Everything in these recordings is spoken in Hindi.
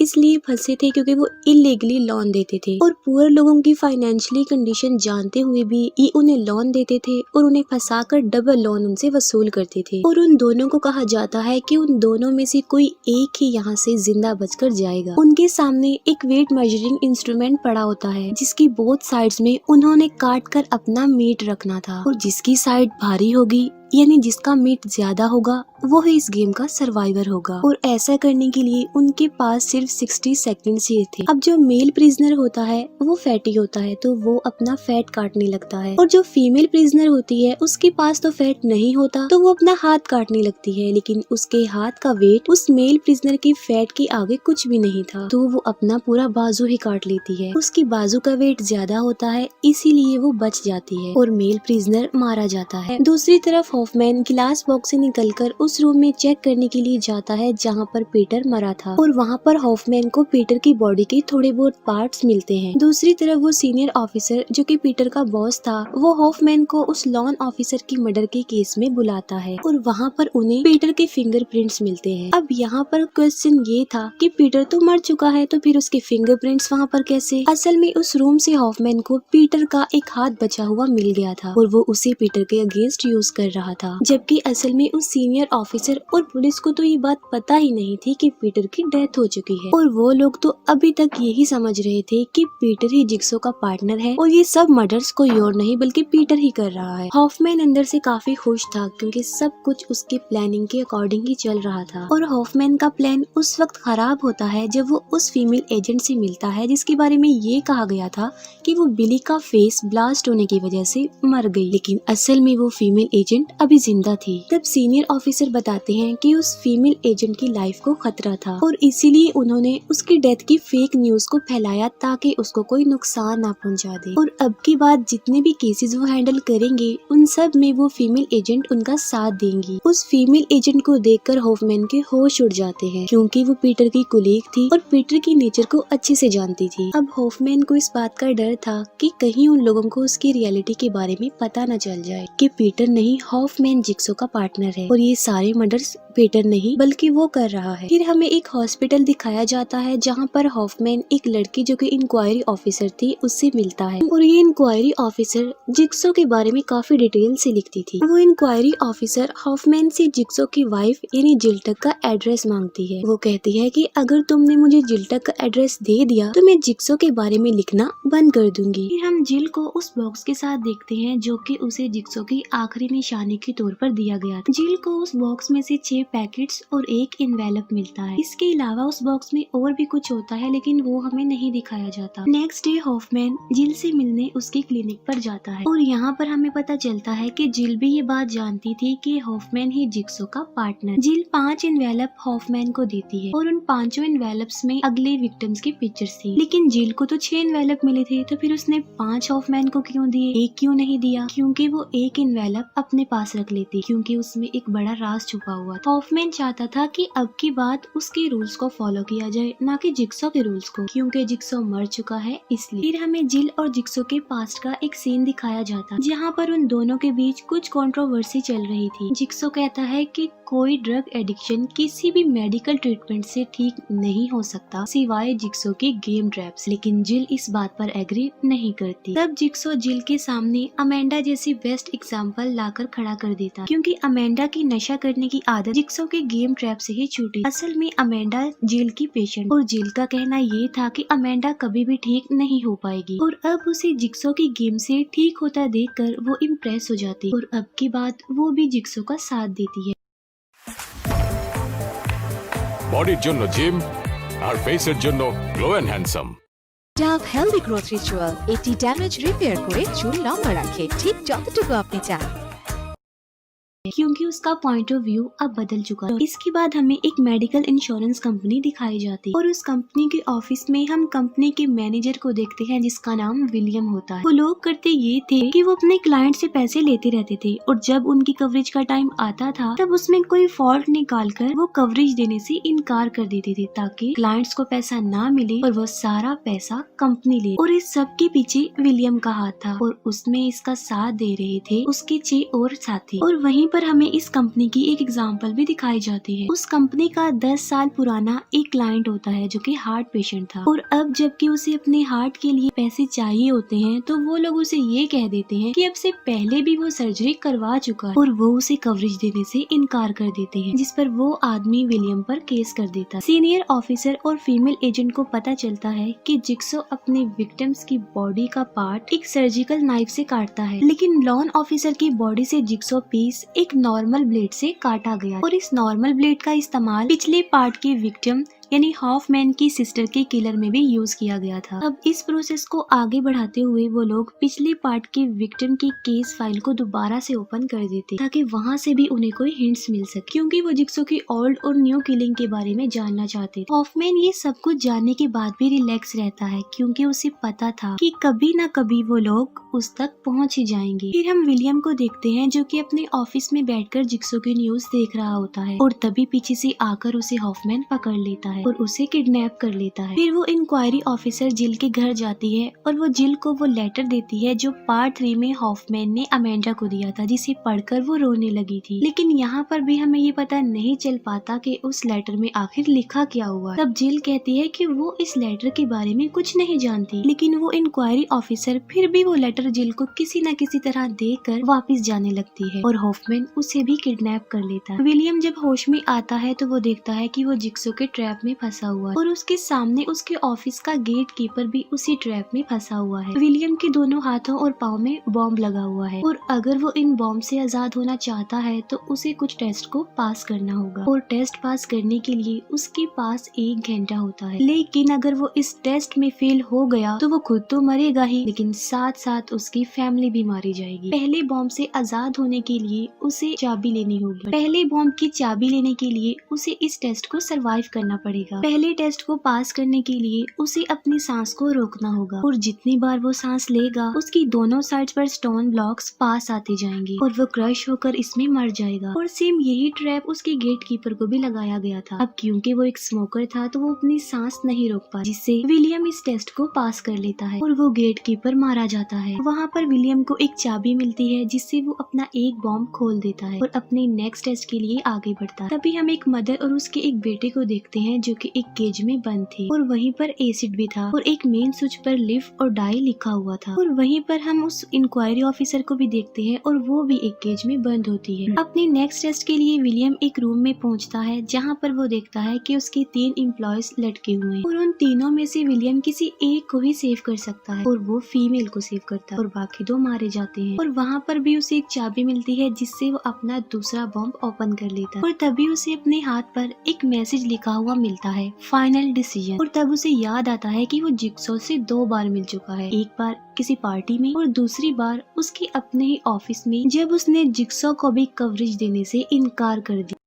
इसलिए फंसे थे क्योंकि वो इलीगली लोन देते थे और पुअर लोगों की फाइनेंशियली कंडीशन जानते हुए भी ये उन्हें लोन देते थे और उन्हें फंसाकर डबल लोन उनसे वसूल करते थे। और उन दोनों को कहा जाता है कि उन दोनों में से कोई एक ही यहाँ से जिंदा बचकर जाएगा। उनके सामने एक वेट मेजरिंग इंस्ट्रूमेंट पड़ा होता है जिसकी बोथ साइड्स में उन्होंने काट कर अपना मीट रखना था और जिसकी साइड भारी होगी यानी जिसका मीट ज्यादा होगा वो ही इस गेम का सर्वाइवर होगा। और ऐसा करने के लिए उनके पास सिर्फ 60 सेकंड्स ही थे। अब जो मेल प्रिजनर होता है वो फैटी होता है तो वो अपना फैट काटने लगता है और जो फीमेल प्रिजनर होती है उसके पास तो फैट नहीं होता तो वो अपना हाथ काटने लगती है, लेकिन उसके हाथ का वेट उस मेल प्रिजनर की फैट के आगे कुछ भी नहीं था तो वो अपना पूरा बाजू ही काट लेती है। उसकी बाजू का वेट ज्यादा होता है इसीलिए वो बच जाती है और मेल प्रिजनर मारा जाता है। दूसरी तरफ हॉफमैन गिलास बॉक्स से निकलकर उस रूम में चेक करने के लिए जाता है जहाँ पर पीटर मरा था और वहाँ पर हॉफमैन को पीटर की बॉडी के थोड़े बहुत पार्ट्स मिलते हैं। दूसरी तरफ वो सीनियर ऑफिसर जो कि पीटर का बॉस था वो हॉफमैन को उस लॉन ऑफिसर की मर्डर के केस में बुलाता है और वहाँ पर उन्हें पीटर के फिंगरप्रिंट्स मिलते हैं। अब यहाँ पर क्वेश्चन ये था कि पीटर तो मर चुका है तो फिर उसके फिंगरप्रिंट्स वहाँ पर कैसे? असल में उस रूम से हॉफमैन को पीटर का एक हाथ बचा हुआ मिल गया था और वो उसे पीटर के अगेंस्ट यूज कर रहा था, जबकि असल में उस सीनियर ऑफिसर और पुलिस को तो ये बात पता ही नहीं थी कि पीटर की डेथ हो चुकी है और वो लोग तो अभी तक यही समझ रहे थे कि पीटर ही जिक्सो का पार्टनर है और ये सब मर्डर्स कोई और नहीं बल्कि पीटर ही कर रहा है। हॉफमैन अंदर से काफी खुश था क्योंकि सब कुछ उसके प्लानिंग के अकॉर्डिंग ही चल रहा था और हॉफमैन का प्लान उस वक्त खराब होता है जब वो उस फीमेल एजेंट से मिलता है जिसके बारे में ये कहा गया था कि वो बिली का फेस ब्लास्ट होने की वजह से मर गई, लेकिन असल में वो फीमेल एजेंट अभी जिंदा थी। तब सीनियर ऑफिसर बताते हैं कि उस फीमेल एजेंट की लाइफ को खतरा था और इसीलिए उन्होंने उसकी डेथ की फेक न्यूज को फैलाया ताकि उसको कोई नुकसान ना पहुंचा दे। और अब की बात जितने भी केसेस वो हैंडल करेंगे उन सब में वो फीमेल एजेंट उनका साथ देंगी। उस फीमेल एजेंट को देखकर हॉफमैन के होश उड़ जाते हैं क्योंकि वो पीटर की कुलीग थी और पीटर की नेचर को अच्छे से जानती थी। अब हॉफमैन को इस बात का डर था कि कहीं उन लोगों को उसकी रियलिटी के बारे में पता न चल जाए कि पीटर नहीं हॉफमैन जिक्सो का पार्टनर है और ये सारे मर्डर्स पीटर नहीं बल्कि वो कर रहा है। फिर हमें एक हॉस्पिटल दिखाया जाता है जहाँ पर हॉफमैन एक लड़की जो कि इंक्वायरी ऑफिसर थी उससे मिलता है और ये इंक्वायरी ऑफिसर जिक्सो के बारे में काफी डिटेल से लिखती थी। वो इंक्वायरी ऑफिसर हॉफमैन से जिक्सो की वाइफ यानी जिल्टक का एड्रेस मांगती है। वो कहती है कि अगर तुमने मुझे जिल्टक का एड्रेस दे दिया तो मैं जिक्सो के बारे में लिखना बंद कर दूंगी। फिर हम जिल को उस बॉक्स के साथ देखते हैं जो कि उसे जिक्सो की आखिरी निशानी के तौर पर दिया गया था। जिल को उस बॉक्स में से 6 पैकेट्स और एक एनवेलप मिलता है। इसके अलावा उस बॉक्स में और भी कुछ होता है लेकिन वो हमें नहीं दिखाया जाता। नेक्स्ट डे हॉफमैन जिल से मिलने उसके क्लिनिक पर जाता है और यहाँ पर हमें पता चलता है कि जिल भी ये बात जानती थी कि हॉफमैन ही जिक्सो का पार्टनर। जिल 5 एनवेलप हॉफमैन को देती है और उन 5 एनवेलप्स में अगले विक्टिम्स की पिक्चर्स थी, लेकिन जिल को तो 6 एनवेलप मिले थे तो फिर उसने 5 हॉफमैन को क्यों दिए, एक क्यों नहीं दिया? क्योंकि वो एक एनवेलप अपने पास रख लेती क्योंकि उसमें एक बड़ा राज छुपा हुआ था। हॉफमैन चाहता था कि अब की बात उसके रूल्स को फॉलो किया जाए ना कि जिक्सो के रूल्स को, क्योंकि जिक्सो मर चुका है इसलिए। फिर हमें जिल और जिक्सो के पास्ट का एक सीन दिखाया जाता जहाँ पर उन दोनों के बीच कुछ कंट्रोवर्सी चल रही थी। जिक्सो कहता है कि कोई ड्रग एडिक्शन किसी भी मेडिकल ट्रीटमेंट से ठीक नहीं हो सकता सिवाय जिक्सो के गेम ट्रैप्स, लेकिन जिल इस बात पर एग्री नहीं करती। तब जिक्सो जिल के सामने अमेंडा जैसी बेस्ट एग्जांपल लाकर खड़ा कर देता क्योंकि अमेंडा की नशा करने की आदत जिक्सो के गेम ट्रैप से ही छूटी। असल में अमेंडा जिल की पेशेंट और जिल का कहना ये था कि अमेंडा कभी भी ठीक नहीं हो पाएगी और अब उसे जिक्सो की गेम से ठीक होता देखकर वो इम्प्रेस हो जाती और अब की बात वो भी जिक्सो का साथ देती है। বডির জন্য জিম আর ফেসের জন্য glow and handsome. Dove healthy growth ritual এটি ড্যামেজ রিপেয়ার করে চুল লম্বা রাখে ঠিক যতটুকু আপনি চান। क्योंकि उसका पॉइंट ऑफ व्यू अब बदल चुका है। इसके बाद हमें एक मेडिकल इंश्योरेंस कंपनी दिखाई जाती है और उस कंपनी के ऑफिस में हम कंपनी के मैनेजर को देखते हैं जिसका नाम विलियम होता है। वो लोग करते ये थे कि वो अपने क्लाइंट से पैसे लेते रहते थे और जब उनकी कवरेज का टाइम आता था तब उसमें कोई फॉल्ट निकाल कर वो कवरेज देने से इनकार कर देते थे ताकि क्लाइंट्स को पैसा ना मिले और वो सारा पैसा कंपनी ले। और इस सब के पीछे विलियम का हाथ था और उसमें इसका साथ दे रहे थे उसके 6 और साथी। और वहीं पर हमें इस कंपनी की एक एग्जांपल भी दिखाई जाती है। उस कंपनी का 10 साल पुराना एक क्लाइंट होता है जो कि हार्ट पेशेंट था, और अब जबकि उसे अपने हार्ट के लिए पैसे चाहिए होते हैं तो वो लोग उसे ये कह देते हैं कि अब से पहले भी वो सर्जरी करवा चुका है, और वो उसे कवरेज देने से इनकार कर देते हैं, जिस पर वो आदमी विलियम पर केस कर देता है। सीनियर ऑफिसर और फीमेल एजेंट को पता चलता है कि जिक्सो अपने विक्टिम्स की बॉडी का पार्ट एक सर्जिकल नाइफ से काटता है, लेकिन लॉन ऑफिसर की बॉडी से जिक्सो पीस एक नॉर्मल ब्लेड से काटा गया, और इस नॉर्मल ब्लेड का इस्तेमाल पिछले पार्ट के विक्टिम यानी हॉफमैन की सिस्टर के किलर में भी यूज किया गया था। अब इस प्रोसेस को आगे बढ़ाते हुए वो लोग पिछले पार्ट के विक्टिम की केस फाइल को दोबारा से ओपन कर देते ताकि वहाँ से भी उन्हें कोई हिंट्स मिल सके, क्योंकि वो जिक्सो की ओल्ड और न्यू किलिंग के बारे में जानना चाहते थे। हॉफमैन ये सब कुछ जानने के बाद भी रिलैक्स रहता है, क्योंकि उसे पता था कि कभी न कभी वो लोग उस तक पहुँच ही जाएंगे। फिर हम विलियम को देखते हैं जो कि अपने ऑफिस में बैठकर जिक्सो की न्यूज देख रहा होता है, और तभी पीछे से आकर उसे हॉफमैन पकड़ लेता है और उसे किडनैप कर लेता है। फिर वो इंक्वायरी ऑफिसर जिल के घर जाती है और वो जिल को वो लेटर देती है जो पार्ट 3 में हॉफमैन ने अमेंडा को दिया था, जिसे पढ़कर वो रोने लगी थी। लेकिन यहाँ पर भी हमें ये पता नहीं चल पाता कि उस लेटर में आखिर लिखा क्या हुआ। तब जिल कहती है कि वो इस लेटर के बारे में कुछ नहीं जानती, लेकिन वो इंक्वायरी ऑफिसर फिर भी वो लेटर जिल को किसी न किसी तरह देकर वापस जाने लगती है, और हॉफमैन उसे भी किडनैप कर लेता है। विलियम जब होश में आता है तो वो देखता है कि वो जिक्सो के ट्रैप में फंसा हुआ है, और उसके सामने उसके ऑफिस का गेट कीपर भी उसी ट्रैप में फंसा हुआ है। विलियम के दोनों हाथों और पाँव में बॉम्ब लगा हुआ है, और अगर वो इन बॉम्ब से आजाद होना चाहता है तो उसे कुछ टेस्ट को पास करना होगा, और टेस्ट पास करने के लिए उसके पास 1 घंटा होता है। लेकिन अगर वो इस टेस्ट में फेल हो गया तो वो खुद तो मरेगा ही, लेकिन साथ साथ उसकी फैमिली भी मारी जाएगी। पहले बॉम्ब से आजाद होने के लिए उसे चाबी लेनी होगी। पहले बॉम्ब की चाबी लेने के लिए उसे इस टेस्ट को सरवाइव करना पड़ेगा। पहले टेस्ट को पास करने के लिए उसे अपनी सांस को रोकना होगा, और जितनी बार वो सांस लेगा उसकी दोनों साइड्स पर स्टोन ब्लॉक्स पास आते जाएंगे और वो क्रश होकर इसमें मर जाएगा। और सेम यही ट्रैप उसके गेट कीपर को भी लगाया गया था। अब क्योंकि वो एक स्मोकर था तो वो अपनी सांस नहीं रोक पाया, जिससे विलियम इस टेस्ट को पास कर लेता है और वो गेट कीपर मारा जाता है। वहाँ पर विलियम को एक चाबी मिलती है जिससे वो अपना एक बॉम्ब खोल देता है और अपने नेक्स्ट टेस्ट के लिए आगे बढ़ता है। तभी हम एक मदर और उसके एक बेटे को देखते हैं जो कि एक केज में बंद थे, और वहीं पर एसिड भी था, और एक मेन स्विच पर लिव और डाई लिखा हुआ था। और वहीं पर हम उस इंक्वायरी ऑफिसर को भी देखते हैं और वो भी एक केज में बंद होती है। अपने नेक्स्ट टेस्ट के लिए विलियम एक रूम में पहुंचता है जहां पर वो देखता है कि उसके 3 एम्प्लॉयज लटके हुए हैं, और उन तीनों में से विलियम किसी एक को ही सेव कर सकता है, और वो फीमेल को सेव करता है, और बाकी 2 मारे जाते हैं। और वहाँ पर भी उसे एक चाबी मिलती है जिससे वो अपना दूसरा बॉम्ब ओपन कर लेता है, और तभी उसे अपने हाथ पर एक मैसेज लिखा हुआ मिलता है, फाइनल डिसीजन। और तब उसे याद आता है कि वो जिक्सो से 2 बार मिल चुका है, एक बार किसी पार्टी में और दूसरी बार उसके अपने ही ऑफिस में जब उसने जिक्सो को भी कवरेज देने से इनकार कर दिया।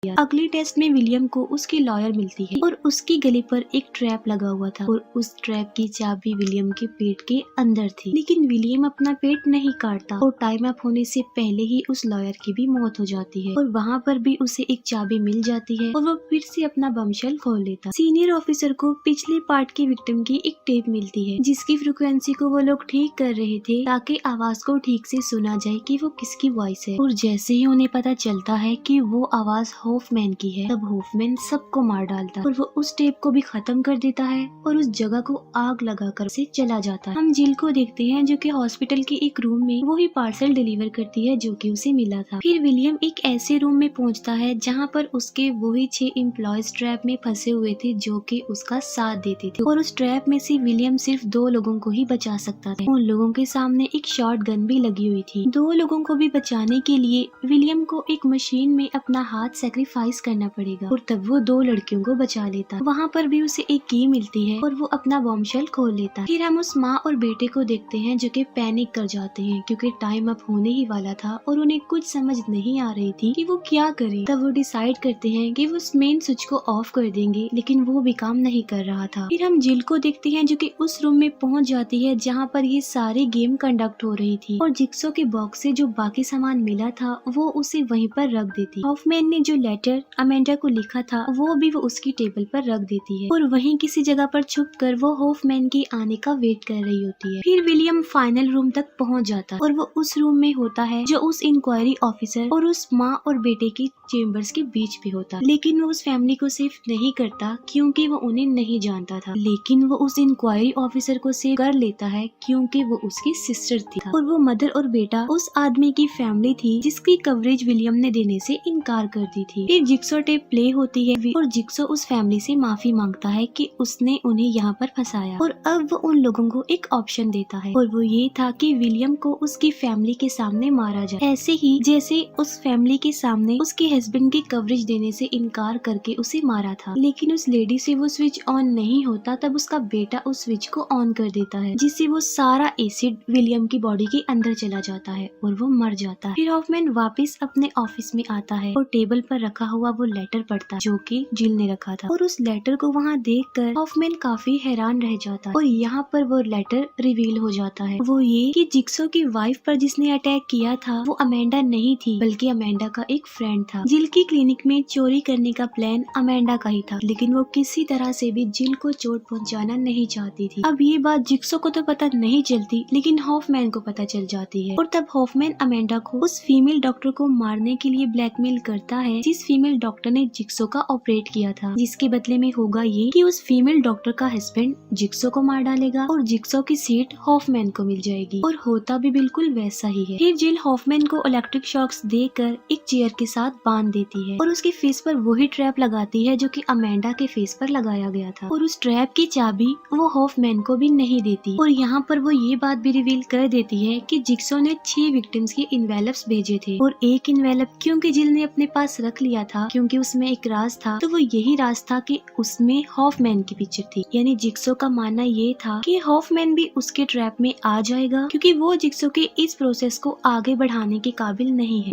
अगले टेस्ट में विलियम को उसकी लॉयर मिलती है और उसकी गले पर एक ट्रैप लगा हुआ था, और उस ट्रैप की चाबी विलियम के पेट के अंदर थी। लेकिन विलियम अपना पेट नहीं काटता और टाइम अप होने से पहले ही उस लॉयर की भी मौत हो जाती है, और वहाँ पर भी उसे एक चाबी मिल जाती है और वो फिर से अपना बमशेल खोल लेता। सीनियर ऑफिसर को पिछले पार्ट के विक्टिम की एक टेप मिलती है जिसकी फ्रिक्वेंसी को वो लोग ठीक कर रहे थे ताकि आवाज को ठीक से सुना जाए कि वो किसकी वॉइस है। और जैसे ही उन्हें पता चलता है कि वो आवाज हॉफमैन की है, तब हॉफमैन सबको मार डालता है और वो उस टेप को भी खत्म कर देता है और उस जगह को आग लगाकर से चला जाता है। हम जिल को देखते हैं जो कि हॉस्पिटल के एक रूम में वो ही पार्सल डिलीवर करती है जो कि उसे मिला था। फिर विलियम एक ऐसे रूम में पहुंचता है जहां पर उसके वही 6 एम्प्लॉयज ट्रैप में फंसे हुए थे जो कि उसका साथ देते थे, और उस ट्रैप में से विलियम सिर्फ 2 लोगों को ही बचा सकता था। उन लोगों के सामने एक शॉट गन भी लगी हुई थी। 2 लोगों को भी बचाने के लिए विलियम को एक मशीन में अपना हाथ सेक्रीफाइस करना पड़ेगा, और तब वो 2 लड़कियों को बचा लेता। वहाँ पर भी उसे एक की मिलती है और वो अपना बॉम्बशेल खोल लेता। फिर हम उस माँ और बेटे को देखते हैं जो कि पैनिक कर जाते हैं क्योंकि टाइम अप होने ही वाला था और उन्हें कुछ समझ नहीं आ रही थी कि वो क्या करें। तब वो डिसाइड करते हैं कि वो उस मेन स्विच को ऑफ कर देंगे, लेकिन वो भी काम नहीं कर रहा था। फिर हम जिल को देखते हैं जो कि उस रूम में पहुंच जाती है जहाँ पर ये सारी गेम कंडक्ट हो रही थी, और जिक्सो के बॉक्स से जो बाकी सामान मिला था वो उसे वहीं पर रख देती। हॉफमैन ने जो लेटर अमेंडा को लिखा था वो भी वो उसकी टेबल पर रख देती है और वहीं किसी जगह पर छुप कर वो हॉफमैन के आने का वेट कर रही होती है। फिर विलियम फाइनल रूम तक पहुंच जाता है और वो उस रूम में होता है जो उस इंक्वायरी ऑफिसर और उस माँ और बेटे की चेम्बर्स के बीच भी होता, लेकिन वो उस फैमिली को सेव नहीं करता क्योंकि वो उन्हें नहीं जानता था, लेकिन वो उस इंक्वायरी ऑफिसर को सेव कर लेता है क्योंकि वो उसकी सिस्टर थी और वो मदर और बेटा उस आदमी की फैमिली थी जिसकी कवरेज विलियम ने देने से इनकार कर दी थी। फिर जिक्सो टेप प्ले होती है और जिक्सो उस फैमिली से माफी मांगता है कि उसने उन्हें यहाँ पर फंसाया और अब वो उन लोगों को एक ऑप्शन देता है और वो ये था कि विलियम को उसकी फैमिली के सामने मारा जाए, ऐसे ही जैसे उस फैमिली के सामने उसके हस्बैंड की कवरेज देने से इनकार करके उसे मारा था। लेकिन उस लेडी से वो स्विच ऑन नहीं होता, तब उसका बेटा उस स्विच को ऑन कर देता है जिससे वो सारा एसिड विलियम की बॉडी के अंदर चला जाता है और वो मर जाता है। फिर हॉफमैन वापस अपने ऑफिस में आता है और टेबल पर रखा हुआ वो लेटर पढ़ता जो कि जिल ने रखा था और उस लेटर को वहाँ देखकर हॉफमैन काफी हैरान रह जाता है और यहाँ पर वो लेटर रिवील हो जाता है। वो ये कि जिक्सो की वाइफ पर जिसने अटैक किया था वो अमेंडा नहीं थी बल्कि अमेंडा का एक फ्रेंड था। जिल की क्लिनिक में चोरी करने का प्लान अमेंडा का ही था, लेकिन वो किसी तरह से भी जिल को चोट पहुंचाना नहीं चाहती थी। अब ये बात जिक्सो को तो पता नहीं चलती लेकिन हॉफमैन को पता चल जाती है और तब हॉफमैन अमेंडा को उस फीमेल डॉक्टर को मारने के लिए ब्लैकमेल करता है जिस फीमेल डॉक्टर ने जिक्सो का ऑपरेट किया था, जिसके बदले में होगा ये कि उस फीमेल डॉक्टर का हस्बैंड जिक्सो को मार डालेगा और जिक्सो की सीट हॉफमैन को मिल जाएगी और होता भी बिल्कुल वैसा ही है। फिर जिल हॉफमैन को इलेक्ट्रिक शॉक्स देकर एक चेयर के साथ बांध देती है और उसके फेस पर वही ट्रैप लगाती है जो कि अमेंडा के फेस पर लगाया गया था और उस ट्रैप की चाबी वो हॉफमैन को भी नहीं देती और यहाँ पर वो ये बात भी रिवील कर देती है कि जिक्सो ने 6 विक्टिम्स के इन्वेलप्स भेजे थे और एक इन्वेलप क्योंकि जिल ने अपने पास रख लिया था क्योंकि उसमें एक राज था, तो वो यही राज था कि उसमें हॉफमैन की पिक्चर थी। यानी जिक्सो का मानना ये था कि हॉफमैन भी उसके ट्रैप में आ जाएगा क्योंकि वो जिक्सो के इस प्रोसेस को आगे बढ़ाने के काबिल नहीं है।